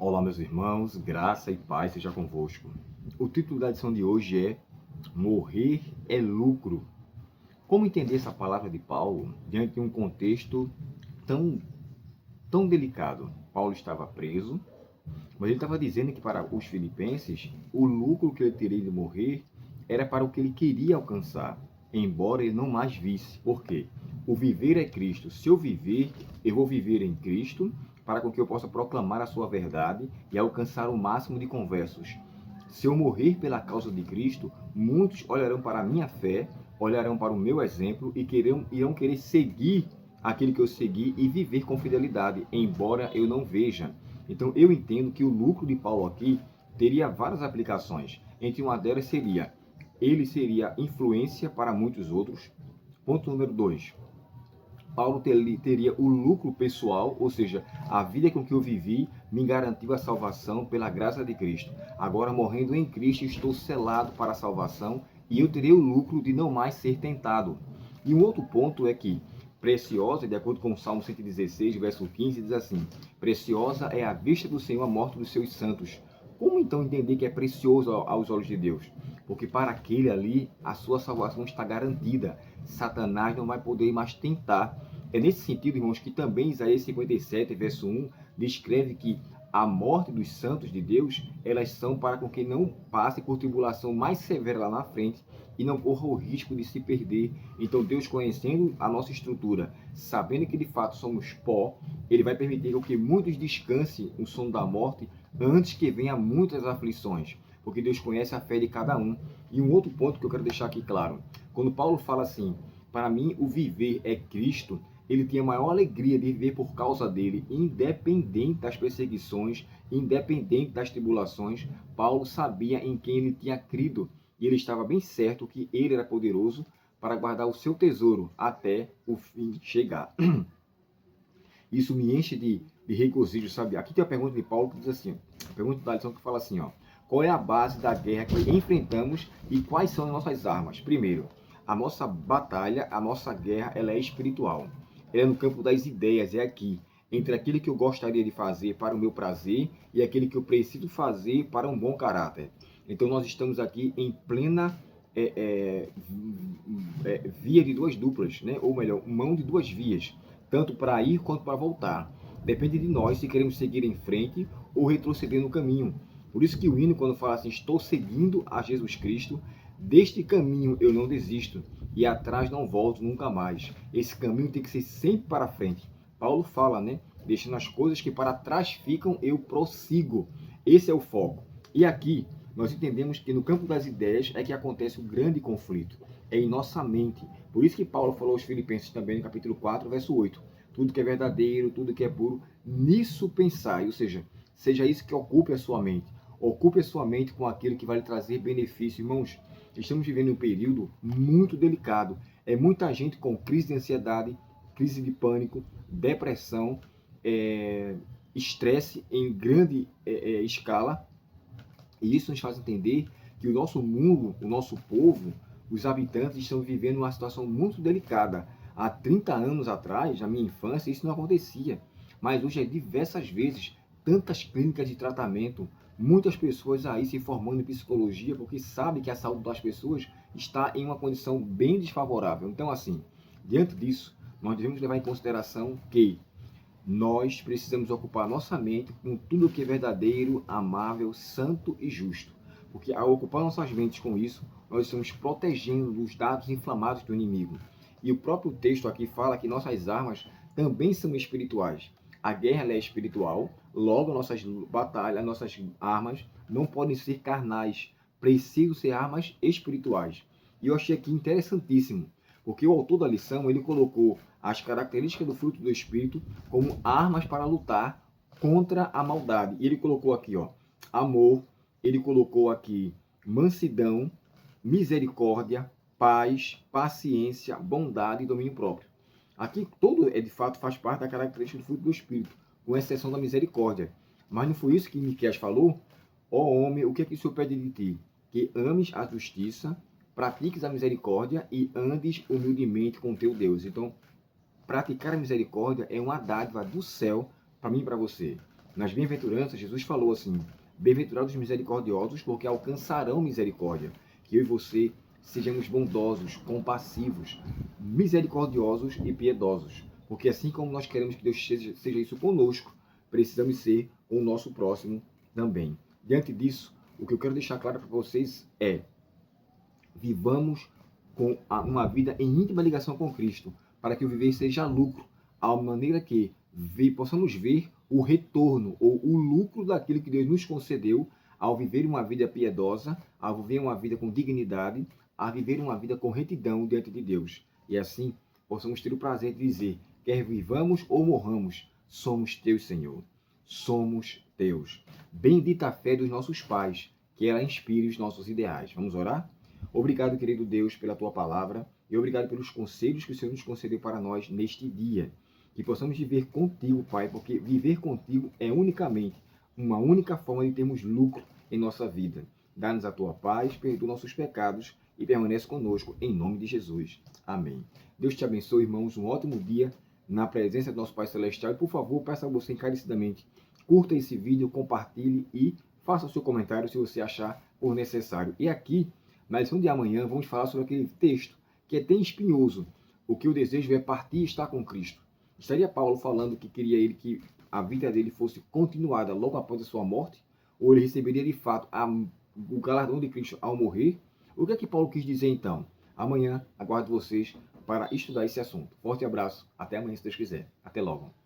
Olá, meus irmãos, graça e paz seja convosco. O título da lição de hoje é Morrer é lucro. Como entender essa palavra de Paulo diante de um contexto tão, tão delicado? Paulo estava preso, mas ele estava dizendo que para os filipenses, o lucro que ele teria de morrer era para o que ele queria alcançar, embora ele não mais visse. Por quê? O viver é Cristo. Se eu viver, eu vou viver em Cristo, para que eu possa proclamar a sua verdade e alcançar o máximo de conversos. Se eu morrer pela causa de Cristo, muitos olharão para a minha fé, olharão para o meu exemplo e irão querer seguir aquilo que eu segui e viver com fidelidade, embora eu não veja. Então eu entendo que o lucro de Paulo aqui teria várias aplicações. Entre uma delas seria, ele seria influência para muitos outros. Ponto número 2. Paulo teria o lucro pessoal, ou seja, a vida com que eu vivi me garantiu a salvação pela graça de Cristo. Agora, morrendo em Cristo, estou selado para a salvação e eu terei o lucro de não mais ser tentado. E um outro ponto é que preciosa, de acordo com o Salmo 116, verso 15, diz assim: Preciosa é a vista do Senhor a morte dos seus santos. Como então entender que é precioso aos olhos de Deus? Porque para aquele ali, a sua salvação está garantida. Satanás não vai poder mais tentar. É nesse sentido, irmãos, que também Isaías 57, verso 1, descreve que a morte dos santos de Deus, elas são para com que não passe por tribulação mais severa lá na frente e não corra o risco de se perder. Então, Deus, conhecendo a nossa estrutura, sabendo que de fato somos pó, ele vai permitir que muitos descansem o sono da morte antes que venha muitas aflições, porque Deus conhece a fé de cada um. E um outro ponto que eu quero deixar aqui claro, quando Paulo fala assim, para mim o viver é Cristo, ele tinha a maior alegria de viver por causa dele, independente das perseguições, independente das tribulações. Paulo sabia em quem ele tinha crido, e ele estava bem certo que ele era poderoso para guardar o seu tesouro até o fim chegar. Isso me enche de regozijo, sabe? Aqui tem a pergunta de Paulo que diz assim, a pergunta da lição que fala assim, ó, qual é a base da guerra que enfrentamos e quais são as nossas armas? Primeiro, a nossa batalha, a nossa guerra, ela é espiritual. Ela é no campo das ideias, é aqui, entre aquilo que eu gostaria de fazer para o meu prazer e aquilo que eu preciso fazer para um bom caráter. Então nós estamos aqui em plena via de duas duplas, né? Ou melhor, mão de duas vias, tanto para ir quanto para voltar. Depende de nós se queremos seguir em frente ou retroceder no caminho. Por isso que o hino, quando fala assim, estou seguindo a Jesus Cristo, deste caminho eu não desisto e atrás não volto nunca mais. Esse caminho tem que ser sempre para frente. Paulo fala, né? Deixando as coisas que para trás ficam, eu prossigo. Esse é o foco. E aqui, nós entendemos que no campo das ideias é que acontece o grande conflito. É em nossa mente. Por isso que Paulo falou aos Filipenses também no capítulo 4, verso 8. Tudo que é verdadeiro, tudo que é puro, nisso pensai. Ou seja, seja isso que ocupe a sua mente. Ocupe a sua mente com aquilo que vai lhe trazer benefício. Irmãos, estamos vivendo um período muito delicado. É muita gente com crise de ansiedade, crise de pânico, depressão, estresse em grande escala. E isso nos faz entender que o nosso mundo, o nosso povo, os habitantes estão vivendo uma situação muito delicada. Há 30 anos atrás, na minha infância, isso não acontecia. Mas hoje é diversas vezes, tantas clínicas de tratamento, muitas pessoas aí se formando em psicologia porque sabem que a saúde das pessoas está em uma condição bem desfavorável. Então, assim, diante disso, nós devemos levar em consideração que nós precisamos ocupar nossa mente com tudo que é verdadeiro, amável, santo e justo. Porque ao ocupar nossas mentes com isso, nós estamos protegendo dos dados inflamados do inimigo. E o próprio texto aqui fala que nossas armas também são espirituais. A guerra é espiritual, logo nossas batalhas, nossas armas não podem ser carnais, precisam ser armas espirituais. E eu achei aqui interessantíssimo, porque o autor da lição ele colocou as características do fruto do Espírito como armas para lutar contra a maldade. E ele colocou aqui, ó, amor, ele colocou aqui mansidão, misericórdia, paz, paciência, bondade e domínio próprio. Aqui todo de fato faz parte da característica do fruto do Espírito, com exceção da misericórdia. Mas não foi isso que Miqueias falou? Ó homem, o que é que o Senhor pede de ti? Que ames a justiça, pratiques a misericórdia e andes humildemente com teu Deus. Então, praticar a misericórdia é uma dádiva do céu para mim e para você. Nas bem-aventuranças, Jesus falou assim: bem-aventurados os misericordiosos, porque alcançarão misericórdia. Que eu e você sejamos bondosos, compassivos, misericordiosos e piedosos. Porque assim como nós queremos que Deus seja isso conosco, precisamos ser com o nosso próximo também. Diante disso, o que eu quero deixar claro para vocês é: vivamos com uma vida em íntima ligação com Cristo, para que o viver seja lucro, à maneira que possamos ver o retorno ou o lucro daquilo que Deus nos concedeu ao viver uma vida piedosa, a viver uma vida com dignidade, a viver uma vida com retidão diante de Deus. E assim possamos ter o prazer de dizer: quer vivamos ou morramos, somos teus, Senhor. Somos teus. Bendita a fé dos nossos pais, que ela inspire os nossos ideais. Vamos orar? Obrigado, querido Deus, pela tua palavra e obrigado pelos conselhos que o Senhor nos concedeu para nós neste dia. Que possamos viver contigo, Pai, porque viver contigo é unicamente uma única forma de termos lucro em nossa vida. Dá-nos a tua paz, perdoa nossos pecados e permanece conosco, em nome de Jesus. Amém. Deus te abençoe, irmãos, um ótimo dia na presença do nosso Pai Celestial. E, por favor, peço a você encarecidamente, curta esse vídeo, compartilhe e faça o seu comentário se você achar por necessário. E aqui, na lição de amanhã, vamos falar sobre aquele texto que é bem espinhoso. O que eu desejo é partir e estar com Cristo. Estaria Paulo falando que queria ele que a vida dele fosse continuada logo após a sua morte? Ou ele receberia de fato o galardão de Cristo ao morrer? O que é que Paulo quis dizer então? Amanhã aguardo vocês para estudar esse assunto. Forte abraço, até amanhã se Deus quiser. Até logo.